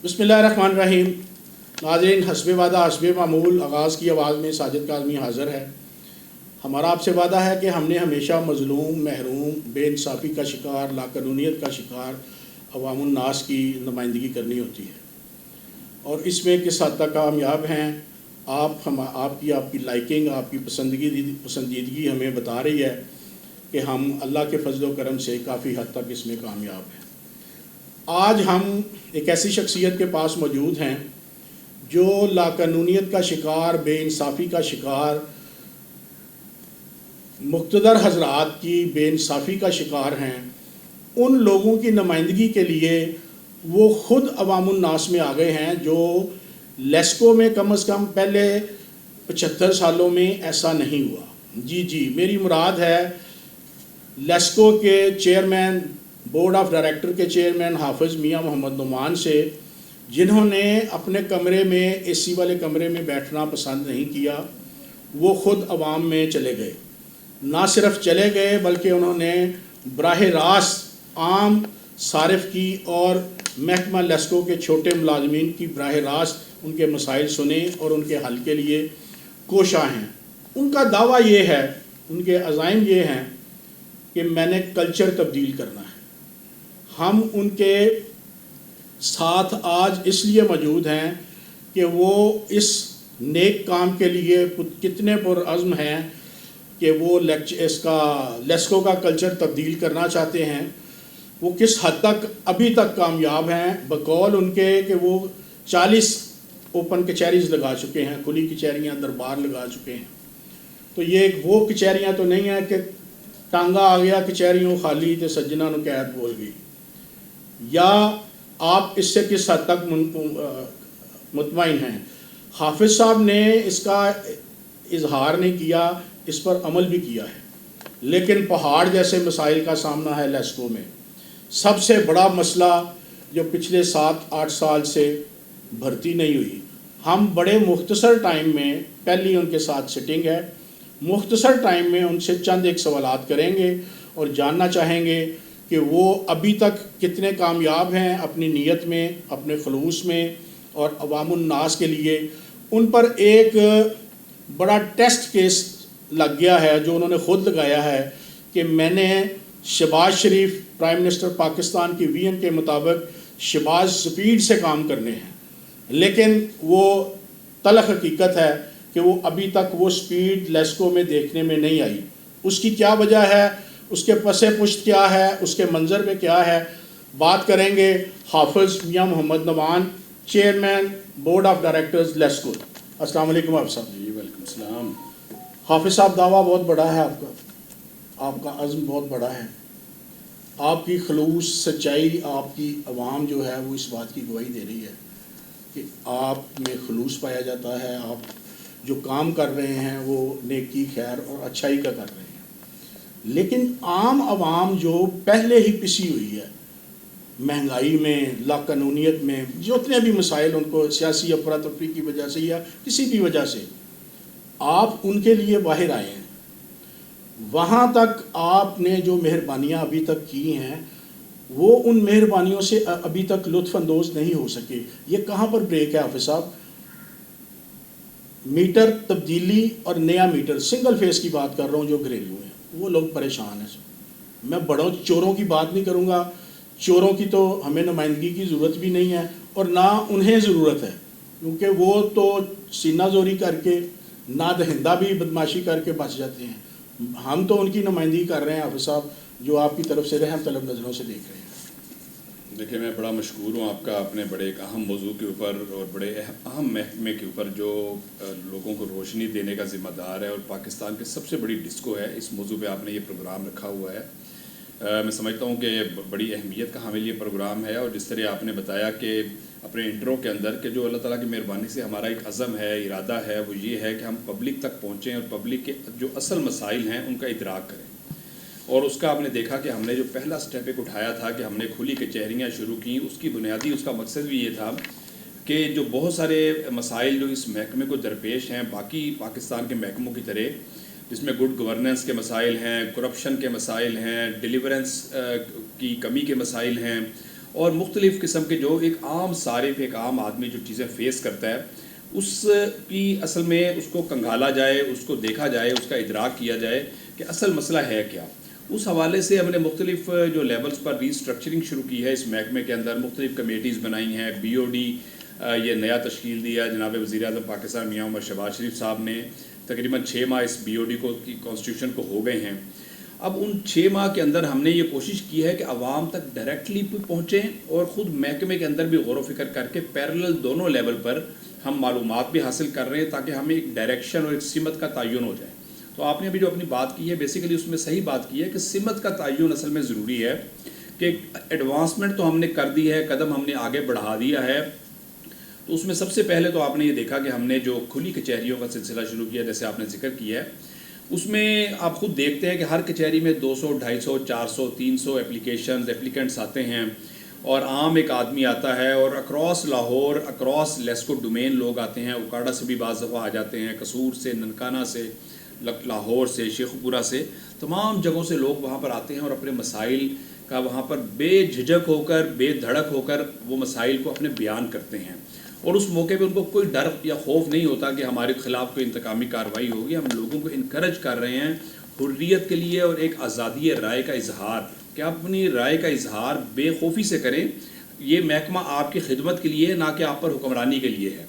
بسم اللہ الرحمن الرحیم۔ ناظرین، حسب وعدہ حسب معمول آغاز کی آواز میں ساجد کاظمی حاضر ہے۔ ہمارا آپ سے وعدہ ہے کہ ہم نے ہمیشہ مظلوم، محروم، بے انصافی کا شکار، لاقانونیت کا شکار عوام الناس کی نمائندگی کرنی ہوتی ہے، اور اس میں کس حد تک کامیاب ہیں آپ کی لائکنگ، آپ کی پسندیدگی ہمیں بتا رہی ہے کہ ہم اللہ کے فضل و کرم سے کافی حد تک اس میں کامیاب ہیں۔ آج ہم ایک ایسی شخصیت کے پاس موجود ہیں جو لاقانونیت کا شکار، بے انصافی کا شکار، مقتدر حضرات کی بے انصافی کا شکار ہیں۔ ان لوگوں کی نمائندگی کے لیے وہ خود عوام الناس میں آ گئے ہیں، جو لیسکو میں کم از کم پہلے 75 سالوں میں ایسا نہیں ہوا۔ جی میری مراد ہے لیسکو کے چیئرمین، بورڈ آف ڈائریکٹر کے چیئرمین حافظ میاں محمد نعمان سے، جنہوں نے اپنے کمرے میں اے سی والے کمرے میں بیٹھنا پسند نہیں کیا۔ وہ خود عوام میں چلے گئے، نہ صرف چلے گئے بلکہ انہوں نے براہ راست عام صارف کی اور محکمہ لیسکو کے چھوٹے ملازمین کی براہ راست ان کے مسائل سنے اور ان کے حل کے لیے کوشاں ہیں۔ ان کا دعویٰ یہ ہے، ان کے عزائم یہ ہیں کہ میں نے کلچر تبدیل کرنا ہے۔ ہم ان کے ساتھ آج اس لیے موجود ہیں کہ وہ اس نیک کام کے لیے کتنے پرعزم ہیں کہ وہ لیسکو کا کلچر تبدیل کرنا چاہتے ہیں۔ وہ کس حد تک ابھی تک کامیاب ہیں، بقول ان کے کہ وہ 40 اوپن کچہریز لگا چکے ہیں، کھلی کچہریاں، دربار لگا چکے ہیں۔ تو یہ وہ کچہریاں تو نہیں ہیں کہ ٹانگا آ گیا کچہریوں خالی تے سجنا نو قید بول گئی، یا آپ اس سے کس حد تک مطمئن ہیں؟ حافظ صاحب نے اس کا اظہار نہیں کیا، اس پر عمل بھی کیا ہے، لیکن پہاڑ جیسے مسائل کا سامنا ہے لیسکو میں۔ سب سے بڑا مسئلہ جو پچھلے 7-8 سال سے بھرتی نہیں ہوئی، ہم بڑے مختصر ٹائم میں، پہلی ان کے ساتھ سٹنگ ہے، مختصر ٹائم میں ان سے چند ایک سوالات کریں گے اور جاننا چاہیں گے کہ وہ ابھی تک کتنے کامیاب ہیں اپنی نیت میں، اپنے خلوص میں، اور عوام الناس کے لیے ان پر ایک بڑا ٹیسٹ کیس لگ گیا ہے جو انہوں نے خود لگایا ہے کہ میں نے شہباز شریف پرائم منسٹر پاکستان کی ویژن کے مطابق شہباز سپیڈ سے کام کرنے ہیں، لیکن وہ تلخ حقیقت ہے کہ وہ ابھی تک وہ سپیڈ لیسکو میں دیکھنے میں نہیں آئی۔ اس کی کیا وجہ ہے، اس کے پس پشت کیا ہے، اس کے منظر میں کیا ہے، بات کریں گے Hafiz Mian Muhammad Nauman, chairman board of directors LESCO. السلام علیکم حافظ صاحب۔ جی وعلیکم السلام۔ حافظ صاحب، دعویٰ بہت بڑا ہے آپ کا عزم بہت بڑا ہے، آپ کی خلوص، سچائی، آپ کی عوام جو ہے وہ اس بات کی گواہی دے رہی ہے کہ آپ میں خلوص پایا جاتا ہے، آپ جو کام کر رہے ہیں وہ نیکی، خیر اور اچھائی کا کر رہے ہیں۔ لیکن عام عوام جو پہلے ہی پسی ہوئی ہے مہنگائی میں، لاقانونیت میں، جتنے بھی مسائل ان کو سیاسی افراتفری کی وجہ سے یا کسی بھی وجہ سے، آپ ان کے لیے باہر آئے ہیں۔ وہاں تک آپ نے جو مہربانیاں ابھی تک کی ہیں وہ ان مہربانیوں سے ابھی تک لطف اندوز نہیں ہو سکے۔ یہ کہاں پر بریک ہے حافظ صاحب؟ میٹر تبدیلی اور نیا میٹر، سنگل فیس کی بات کر رہا ہوں، جو گھریلو ہیں وہ لوگ پریشان ہیں۔ میں بڑوں چوروں کی بات نہیں کروں گا، چوروں کی تو ہمیں نمائندگی کی ضرورت بھی نہیں ہے اور نہ انہیں ضرورت ہے، کیونکہ وہ تو سینہ زوری کر کے، نہ دہندہ بھی بدماشی کر کے بچ جاتے ہیں۔ ہم تو ان کی نمائندگی کر رہے ہیں حافظ صاحب، جو آپ کی طرف سے رحم طلب نظروں سے دیکھ رہے ہیں۔ دیکھیں، میں بڑا مشکور ہوں آپ کا، اپنے بڑے ایک اہم موضوع کے اوپر اور بڑے اہم محکمے کے اوپر جو لوگوں کو روشنی دینے کا ذمہ دار ہے اور پاکستان کی سب سے بڑی ڈسکو ہے، اس موضوع پہ آپ نے یہ پروگرام رکھا ہوا ہے۔ میں سمجھتا ہوں کہ بڑی اہمیت کا حامل یہ پروگرام ہے، اور جس طرح آپ نے بتایا کہ اپنے انٹرو کے اندر کہ جو اللہ تعالیٰ کی مہربانی سے ہمارا ایک عزم ہے، ارادہ ہے، وہ یہ ہے کہ ہم پبلک تک پہنچیں اور پبلک کے جو اصل مسائل ہیں ان کا ادراک کریں۔ اور اس کا آپ نے دیکھا کہ ہم نے جو پہلا سٹیپ ایک اٹھایا تھا کہ ہم نے کھلی کچہریاں شروع کی، اس کی بنیادی اس کا مقصد بھی یہ تھا کہ جو بہت سارے مسائل جو اس محکمے کو درپیش ہیں باقی پاکستان کے محکموں کی طرح، جس میں گڈ گورننس کے مسائل ہیں، کرپشن کے مسائل ہیں، ڈیلیورنس کی کمی کے مسائل ہیں، اور مختلف قسم کے جو ایک عام صارف ایک عام آدمی جو چیزیں فیس کرتا ہے اس کی اصل میں اس کو کنگھالا جائے, اس کو دیکھا جائے, اس کا ادراک کیا جائے کہ اصل مسئلہ ہے کیا. اس حوالے سے ہم نے مختلف جو لیولز پر ری اسٹرکچرنگ شروع کی ہے اس محکمے کے اندر, مختلف کمیٹیز بنائی ہیں. BOD یہ نیا تشکیل دیا جناب وزیر اعظم پاکستان میاں عمر شہباز شریف صاحب نے. تقریباً 6 ماہ اس BOD کی کانسٹیٹیوشن کو ہو گئے ہیں. اب ان 6 ماہ کے اندر ہم نے یہ کوشش کی ہے کہ عوام تک ڈائریکٹلی پہنچیں اور خود محکمے کے اندر بھی غور و فکر کر کے پیرلل دونوں لیول پر ہم معلومات بھی حاصل کر رہے ہیں تاکہ ہمیں ایک ڈائریکشن اور ایک سمت کا تعین ہو جائے. تو آپ نے ابھی جو اپنی بات کی ہے بیسیکلی اس میں صحیح بات کی ہے کہ سمت کا تعین اصل میں ضروری ہے کہ ایڈوانسمنٹ تو ہم نے کر دی ہے, قدم ہم نے آگے بڑھا دیا ہے. تو اس میں سب سے پہلے تو آپ نے یہ دیکھا کہ ہم نے جو کھلی کچہریوں کا سلسلہ شروع کیا جیسے آپ نے ذکر کیا ہے, اس میں آپ خود دیکھتے ہیں کہ ہر کچہری میں 200, 250, 400, 300 اپلیکینٹس آتے ہیں اور عام ایک آدمی آتا ہے اور across Lahore across LESCO domain لوگ آتے ہیں. اوکاڑا سے بھی بعض دفعہ آ جاتے ہیں, قصور سے, ننکانہ سے, لاہور سے, شیخ پورہ سے, تمام جگہوں سے لوگ وہاں پر آتے ہیں اور اپنے مسائل کا وہاں پر بے جھجک ہو کر بے دھڑک ہو کر وہ مسائل کو اپنے بیان کرتے ہیں. اور اس موقع پہ ان کو کوئی ڈر یا خوف نہیں ہوتا کہ ہمارے خلاف کوئی انتقامی کارروائی ہوگی. ہم لوگوں کو انکریج کر رہے ہیں حریت کے لیے اور ایک آزادی رائے کا اظہار, کہ آپ اپنی رائے کا اظہار بے خوفی سے کریں. یہ محکمہ آپ کی خدمت کے لیے نہ کہ آپ پر حکمرانی کے لیے ہے.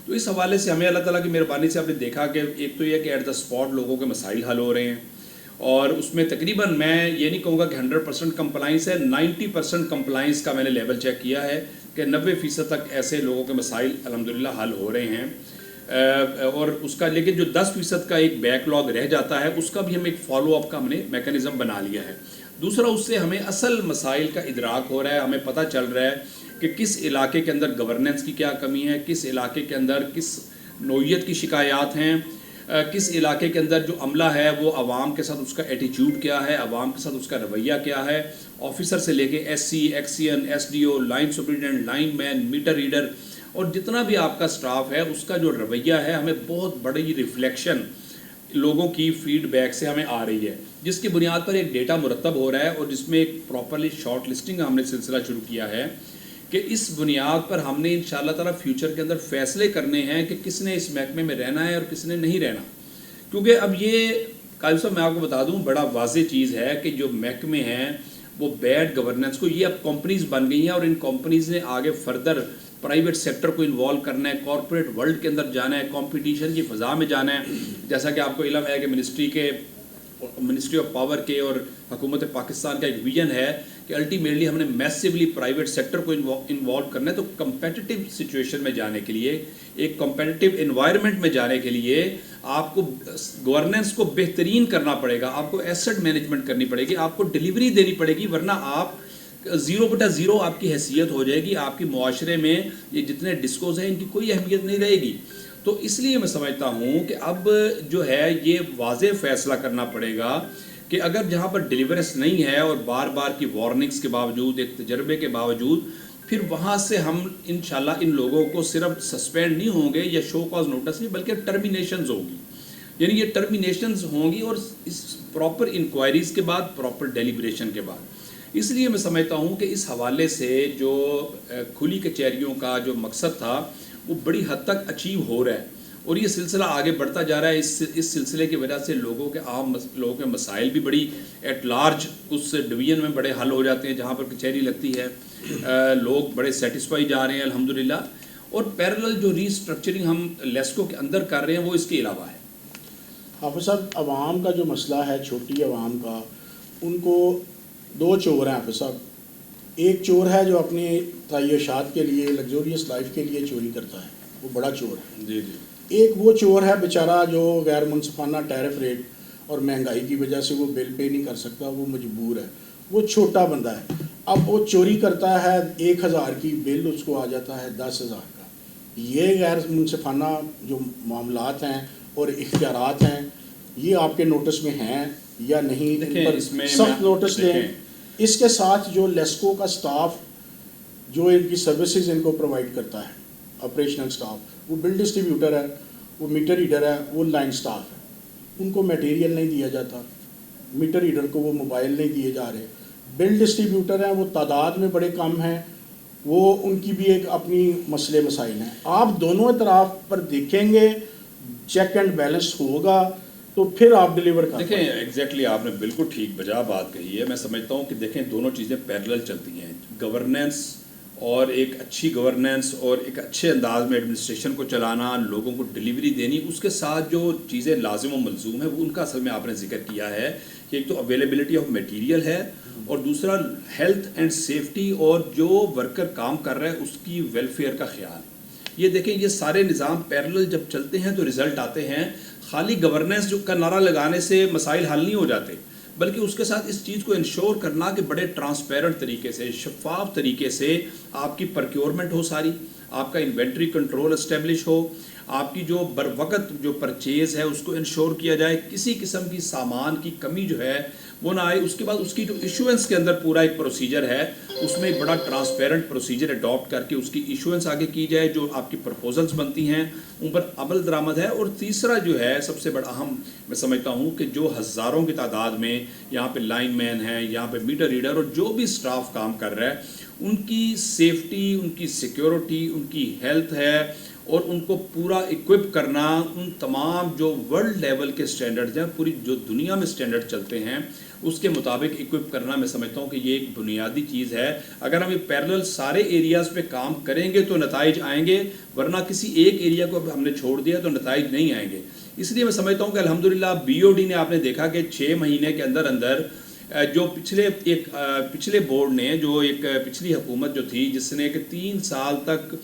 تو اس حوالے سے ہمیں اللہ تعالیٰ کی مہربانی سے آپ نے دیکھا کہ ایک تو یہ کہ ایٹ دا اسپاٹ لوگوں کے مسائل حل ہو رہے ہیں اور اس میں تقریباً میں یہ نہیں کہوں گا کہ 100% کمپلائنس ہے, 90% کمپلائنس کا میں نے لیول چیک کیا ہے کہ 90% تک ایسے لوگوں کے مسائل الحمدللہ حل ہو رہے ہیں. اور اس کا لیکن جو 10% کا ایک بیک لاگ رہ جاتا ہے اس کا بھی ہم ایک فالو اپ کا ہم نے میکانزم بنا لیا ہے. دوسرا اس سے ہمیں اصل مسائل کا ادراک ہو رہا ہے, ہمیں پتہ چل رہا ہے کہ کس علاقے کے اندر گورننس کی کیا کمی ہے, کس علاقے کے اندر کس نوعیت کی شکایات ہیں, کس علاقے کے اندر جو عملہ ہے وہ عوام کے ساتھ اس کا ایٹیچیوڈ کیا ہے, عوام کے ساتھ اس کا رویہ کیا ہے, آفیسر سے لے کے SC, XCN, SDO, line superintendent, lineman, meter reader اور جتنا بھی آپ کا سٹاف ہے اس کا جو رویہ ہے ہمیں بہت بڑی ریفلیکشن لوگوں کی فیڈ بیک سے ہمیں آ رہی ہے, جس کی بنیاد پر ایک ڈیٹا مرتب ہو رہا ہے اور جس میں ایک پراپرلی شارٹ لسٹنگ کا ہم نے سلسلہ شروع کیا ہے کہ اس بنیاد پر ہم نے انشاءاللہ تعالیٰ فیوچر کے اندر فیصلے کرنے ہیں کہ کس نے اس محکمے میں رہنا ہے اور کس نے نہیں رہنا. کیونکہ اب یہ قائم صاحب میں آپ کو بتا دوں بڑا واضح چیز ہے کہ جو محکمے ہیں وہ بیڈ گورننس کو, یہ اب کمپنیز بن گئی ہیں اور ان کمپنیز نے آگے فردر پرائیویٹ سیکٹر کو انوالو کرنا ہے, کارپوریٹ ورلڈ کے اندر جانا ہے, کمپٹیشن کی فضا میں جانا ہے. جیسا کہ آپ کو علم ہے کہ منسٹری آف پاور کے اور حکومت پاکستان کا ایک ویژن ہے کہ الٹیمیٹلی ہم نے میسیولی پرائیویٹ سیکٹر کو انوالو کرنا ہے. تو کمپیٹیٹیو سچویشن میں جانے کے لیے, ایک کمپیٹیٹیو انوائرمنٹ میں جانے کے لیے آپ کو گورننس کو بہترین کرنا پڑے گا, آپ کو ایسٹ مینجمنٹ کرنی پڑے گی, آپ کو ڈیلیوری دینی پڑے گی, ورنہ آپ 0/0 آپ کی حیثیت ہو جائے گی. آپ کی معاشرے میں یہ جتنے ڈسکوز ہیں ان کی کوئی اہمیت نہیں رہے گی. تو اس لیے میں سمجھتا ہوں کہ اب جو ہے یہ واضح فیصلہ کرنا پڑے گا کہ اگر جہاں پر ڈیلیورنس نہیں ہے اور بار بار کی وارننگز کے باوجود, ایک تجربے کے باوجود, پھر وہاں سے ہم انشاءاللہ ان لوگوں کو صرف سسپینڈ نہیں ہوں گے یا شو کاز نوٹس نہیں بلکہ ٹرمینیشنز ہوگی. یعنی یہ ٹرمینیشنز ہوں گی اور اس پراپر انکوائریز کے بعد, پراپر ڈیلیبریشن کے بعد. اس لیے میں سمجھتا ہوں کہ اس حوالے سے جو کھلی کچہریوں کا جو مقصد تھا وہ بڑی حد تک اچیو ہو رہا ہے اور یہ سلسلہ آگے بڑھتا جا رہا ہے. اس سلسلے کی وجہ سے لوگوں کے مسائل بھی بڑی ایٹ لارج اس ڈویژن میں بڑے حل ہو جاتے ہیں جہاں پر کچہری لگتی ہے. لوگ بڑے سیٹسفائی جا رہے ہیں الحمدللہ. اور پیرلل جو ری اسٹرکچرنگ ہم لیسکو کے اندر کر رہے ہیں وہ اس کے علاوہ ہے. حافظ صاحب, عوام کا جو مسئلہ ہے, چھوٹی عوام کا, ان کو 2 چور ہیں حافظ صاحب. ایک چور ہے جو اپنی تعیشات کے لیے, لگزوریس لائف کے لیے چوری کرتا ہے, وہ بڑا چور ہے. جی جی. ایک وہ چور ہے بیچارہ جو غیر منصفانہ ٹیرف ریٹ اور مہنگائی کی وجہ سے وہ بل پے نہیں کر سکتا, وہ مجبور ہے, وہ چھوٹا بندہ ہے. اب وہ چوری کرتا ہے, 1000 کی بل اس کو آ جاتا ہے 10,000 کا. یہ غیر منصفانہ جو معاملات ہیں اور اختیارات ہیں یہ آپ کے نوٹس میں ہیں یا نہیں؟ ان پر سخت نوٹس دیں. اس کے ساتھ جو لیسکو کا سٹاف جو ان کی سروسز ان کو پرووائڈ کرتا ہے, آپریشنل سٹاف, وہ بل ڈسٹریبیوٹر ہے, وہ میٹر ریڈر ہے, وہ لائن سٹاف ہے, ان کو میٹیریل نہیں دیا جاتا. میٹر ریڈر کو وہ موبائل نہیں دیے جا رہے. بل ڈسٹریبیوٹر ہیں وہ تعداد میں بڑے کم ہیں وہ ان کی بھی ایک اپنی مسئلے مسائل ہیں. آپ دونوں اطراف پر دیکھیں گے, چیک اینڈ بیلنس ہوگا تو پھر آپ ڈیلیور کر دیکھیں ایگزیکٹلی آپ نے بالکل ٹھیک بجا بات کہی ہے. میں سمجھتا ہوں کہ دیکھیں دونوں چیزیں پیرلل چلتی ہیں. گورننس اور ایک اچھی گورننس اور ایک اچھے انداز میں ایڈمنسٹریشن کو چلانا, لوگوں کو ڈلیوری دینی, اس کے ساتھ جو چیزیں لازم و ملزوم ہیں وہ ان کا اصل میں آپ نے ذکر کیا ہے کہ ایک تو اویلیبلٹی آف میٹیریل ہے اور دوسرا ہیلتھ اینڈ سیفٹی اور جو ورکر کام کر رہا ہے اس کی ویلفیئر کا خیال. یہ دیکھیں یہ سارے نظام پیرلل جب چلتے ہیں تو رزلٹ آتے ہیں. خالی گورننس جو کا نعرہ لگانے سے مسائل حل نہیں ہو جاتے, بلکہ اس کے ساتھ اس چیز کو انشور کرنا کہ بڑے ٹرانسپیرنٹ طریقے سے, شفاف طریقے سے آپ کی پرکیورمنٹ ہو, ساری آپ کا انوینٹری کنٹرول اسٹیبلش ہو, آپ کی جو بر وقت جو پرچیز ہے اس کو انشور کیا جائے, کسی قسم کی سامان کی کمی جو ہے وہ نہ آئے. اس کے بعد اس کی جو ایشوئنس کے اندر پورا ایک پروسیجر ہے, اس میں ایک بڑا ٹرانسپیرنٹ پروسیجر اڈاپٹ کر کے اس کی ایشوئنس آگے کی جائے, جو آپ کی پرپوزلز بنتی ہیں ان پر عمل درآمد ہے. اور تیسرا جو ہے سب سے بڑا اہم میں سمجھتا ہوں کہ جو ہزاروں کی تعداد میں یہاں پہ لائن مین ہیں, یہاں پہ میٹر ریڈر اور جو بھی سٹاف کام کر رہا ہے, ان کی سیفٹی, ان کی سیکیورٹی, ان کی ہیلتھ ہے, اور ان کو پورا اکوپ کرنا ان تمام جو ورلڈ لیول کے سٹینڈرڈز ہیں, پوری جو دنیا میں سٹینڈرڈ چلتے ہیں اس کے مطابق اکوپ کرنا, میں سمجھتا ہوں کہ یہ ایک بنیادی چیز ہے. اگر ہم پیرلل سارے ایریاز پہ کام کریں گے تو نتائج آئیں گے, ورنہ کسی ایک ایریا کو ہم نے چھوڑ دیا تو نتائج نہیں آئیں گے. اس لیے میں سمجھتا ہوں کہ الحمدللہ بی او ڈی نے آپ نے دیکھا کہ 6 مہینے کے اندر اندر جو پچھلے بورڈ نے, جو ایک پچھلی حکومت جو تھی جس نے کہ 3 سال تک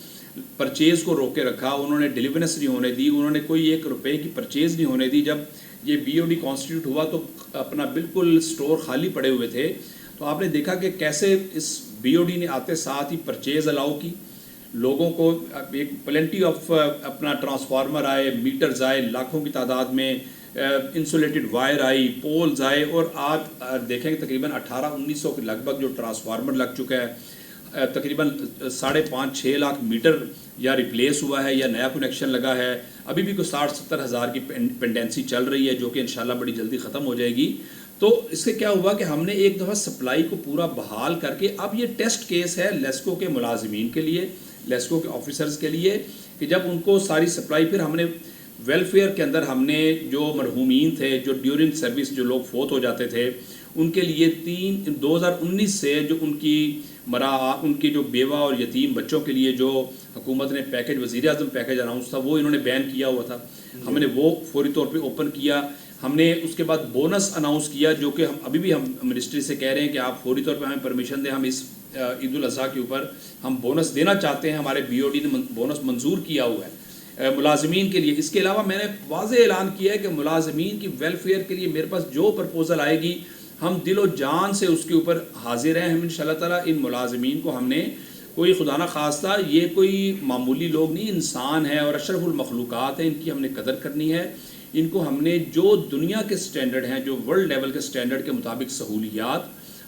پرچیز کو روکے رکھا, انہوں نے ڈیلیورنس نہیں ہونے دی, انہوں نے کوئی 1 روپے کی پرچیز نہیں ہونے دی. جب یہ بی او ڈی کانسٹیٹیوٹ ہوا تو اپنا بالکل سٹور خالی پڑے ہوئے تھے, تو آپ نے دیکھا کہ کیسے اس بی او ڈی نے آتے ساتھ ہی پرچیز الاؤ کی, لوگوں کو ایک پلینٹی آف اپنا ٹرانسفارمر آئے, میٹرز آئے لاکھوں کی تعداد میں, انسولیٹڈ وائر آئی, پولز آئے, اور آج دیکھیں کہ تقریباً 1800-1900 کے لگ بھگ جو ٹرانسفارمر لگ چکا ہے, تقریباً 5.5-6 لاکھ میٹر یا ریپلیس ہوا ہے یا نیا کنیکشن لگا ہے. ابھی بھی کوئی 60-70 ہزار کی پینڈنسی چل رہی ہے جو کہ انشاءاللہ بڑی جلدی ختم ہو جائے گی. تو اس سے کیا ہوا کہ ہم نے ایک دفعہ سپلائی کو پورا بحال کر کے, اب یہ ٹیسٹ کیس ہے لیسکو کے ملازمین کے لیے, لیسکو کے آفیسرز کے لیے, کہ جب ان کو ساری سپلائی, پھر ہم نے ویلفیئر کے اندر ہم نے جو مرحومین تھے, جو ڈیورنگ سروس جو لوگ فوت ہو جاتے تھے, ان کے لیے 2019 سے جو ان کی جو بیوہ اور یتیم بچوں کے لیے جو حکومت نے پیکج, وزیر اعظم پیکج اناؤنس تھا, وہ انہوں نے بین کیا ہوا تھا, ہم نے وہ فوری طور پہ اوپن کیا. ہم نے اس کے بعد بونس اناؤنس کیا, جو کہ ہم ابھی بھی ہم منسٹری سے کہہ رہے ہیں کہ آپ فوری طور پہ ہمیں پرمیشن دیں, ہم اس عید الاضحیٰ کے اوپر ہم بونس دینا چاہتے ہیں. ہمارے بی او ڈی نے بونس منظور کیا ہوا ہے ملازمین کے لیے. اس کے علاوہ میں نے واضح اعلان کیا ہے کہ ملازمین کی ویلفیئر کے لیے میرے پاس جو پرپوزل آئے گی ہم دل و جان سے اس کے اوپر حاضر ہیں. ہم انشاءاللہ تعالیٰ ان ملازمین کو, ہم نے کوئی خدا نہ خواستہ یہ کوئی معمولی لوگ نہیں, انسان ہے اور اشرف المخلوقات ہیں, ان کی ہم نے قدر کرنی ہے. ان کو ہم نے جو دنیا کے سٹینڈرڈ ہیں, جو ورلڈ لیول کے سٹینڈرڈ کے مطابق سہولیات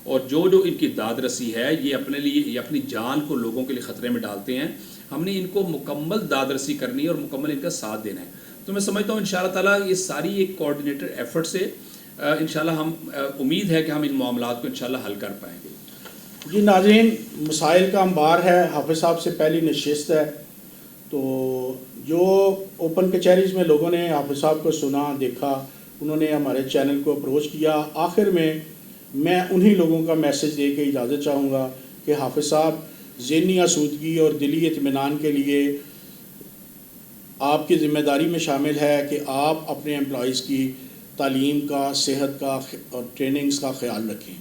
اور جو ان کی داد رسی ہے, یہ اپنے لیے, یہ اپنی جان کو لوگوں کے لیے خطرے میں ڈالتے ہیں. ہم نے ان کو مکمل داد رسی کرنی ہے اور مکمل ان کا ساتھ دینا ہے. تو میں سمجھتا ہوں انشاءاللہ تعالیٰ یہ ساری ایک کوآرڈینیٹڈ ایفرٹ سے انشاءاللہ ہم امید ہے کہ ہم ان معاملات کو انشاءاللہ حل کر پائیں گے. جی ناظرین, مسائل کا انبار ہے. حافظ صاحب سے پہلی نشست ہے, تو جو اوپن کچہریز میں لوگوں نے حافظ صاحب کو سنا, دیکھا, انہوں نے ہمارے چینل کو اپروچ کیا. آخر میں انہی لوگوں کا میسج دے کے اجازت چاہوں گا کہ حافظ صاحب ذہنی آسودگی اور دلی اطمینان کے لیے آپ کی ذمہ داری میں شامل ہے کہ آپ اپنے امپلائیز کی تعلیم کا, صحت کا اور ٹریننگز کا خیال رکھیں.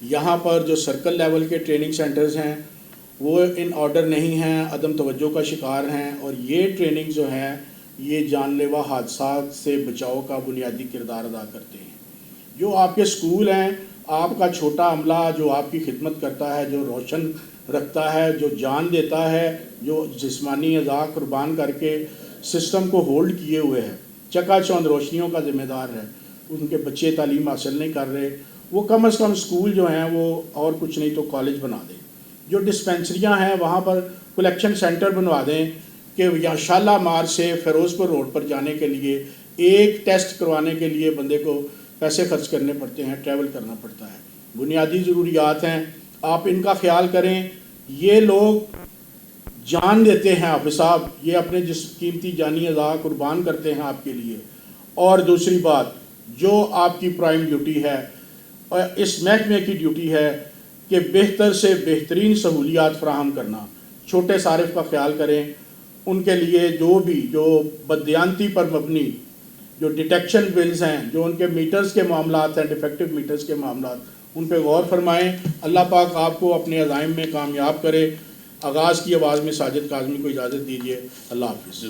یہاں پر جو سرکل لیول کے ٹریننگ سینٹرز ہیں وہ ان آرڈر نہیں ہیں, عدم توجہ کا شکار ہیں, اور یہ ٹریننگ جو ہیں یہ جان لیوا حادثات سے بچاؤ کا بنیادی کردار ادا کرتے ہیں. جو آپ کے سکول ہیں, آپ کا چھوٹا عملہ جو آپ کی خدمت کرتا ہے, جو روشن رکھتا ہے, جو جان دیتا ہے, جو جسمانی اعضاء قربان کر کے سسٹم کو ہولڈ کیے ہوئے ہے, چکا چوند روشنیوں کا ذمہ دار ہے, ان کے بچے تعلیم حاصل نہیں کر رہے, وہ کم از کم سکول جو ہیں وہ اور کچھ نہیں تو کالج بنا دیں. جو ڈسپینسریاں ہیں وہاں پر کلیکشن سینٹر بنوا دیں کہ یا شالہ مار سے فیروز پور روڈ پر جانے کے لیے ایک ٹیسٹ کروانے کے لیے بندے کو پیسے خرچ کرنے پڑتے ہیں, ٹریول کرنا پڑتا ہے. بنیادی ضروریات ہیں, آپ ان کا خیال کریں. یہ لوگ جان دیتے ہیں حافظ صاحب، یہ اپنے جس قیمتی جانی اعضاء قربان کرتے ہیں آپ کے لیے. اور دوسری بات جو آپ کی پرائم ڈیوٹی ہے اور اس محکمے کی ڈیوٹی ہے کہ بہتر سے بہترین سہولیات فراہم کرنا. چھوٹے صارف کا خیال کریں، ان کے لیے جو بددیانتی پر مبنی جو ڈیٹیکشن بلز ہیں، جو ان کے میٹرز کے معاملات ہیں، ڈیفیکٹو میٹرز کے معاملات، ان پہ غور فرمائیں. اللہ پاک آپ کو اپنے عزائم میں کامیاب کرے. آغاز کی آواز میں ساجد کاظمی کو اجازت دیجیے. اللہ حافظ.